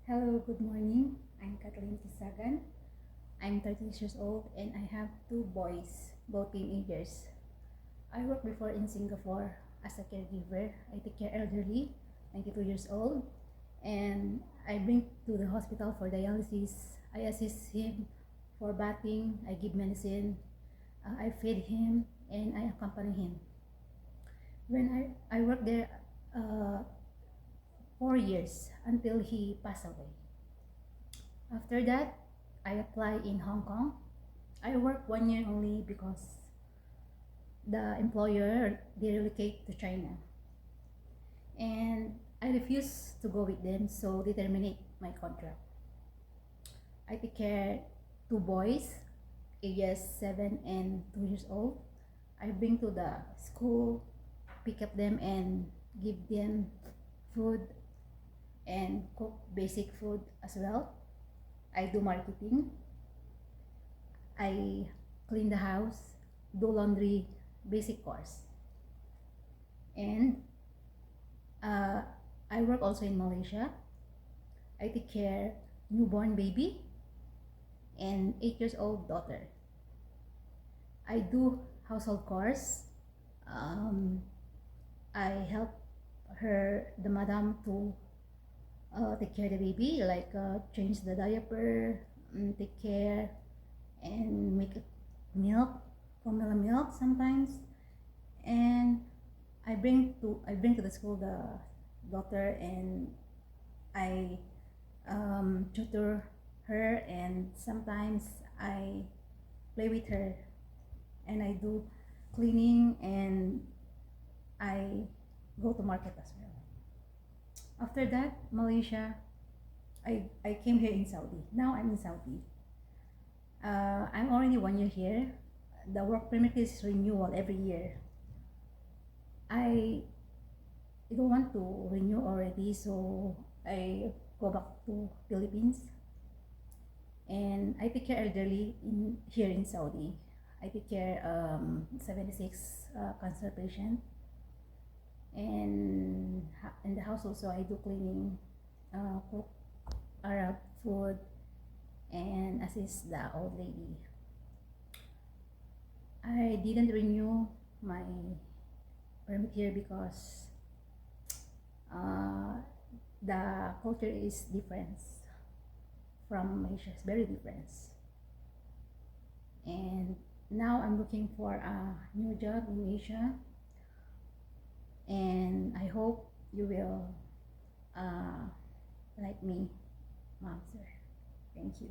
Hello, good morning. I'm Kathleen Tisagan. I'm 36 years old and I have two boys, both teenagers. I worked before in Singapore as a caregiver. I take care elderly, 92 years old, and I bring to the hospital for dialysis. I assist him for bathing, I give medicine, I feed him, and I accompany him. When I worked there 4 years until he passed away. After that, I applied in Hong Kong. I worked 1 year only because the employer they relocate to China, and I refused to go with them, so they terminate my contract. I take care two boys, ages 7 and 2 years old. I bring to the school, pick up them and give them food and cook basic food as well. I do marketing. I clean the house, do laundry, basic chores. And I work also in Malaysia. I take care newborn baby and 8 years old daughter. I do household chores. I help the madam to take care of the baby, like change the diaper, take care, and make milk, formula milk sometimes. And I bring to the school the daughter, and I tutor her, and sometimes I play with her, and I do cleaning, and I go to market as well. After that, Malaysia, I came here in Saudi. Now I'm in Saudi. I'm already 1 year here. The work permit is renewal every year. I don't want to renew already, so I go back to Philippines. And I take care elderly here in Saudi. I take care 76 cancer patient. And in the house also I do cleaning, cook Arab food, and assist the old lady. I didn't renew my permit here because the culture is different from Malaysia. It's very different. And now I'm looking for a new job in Asia, and I hope you will like me, mom, sir. Thank you.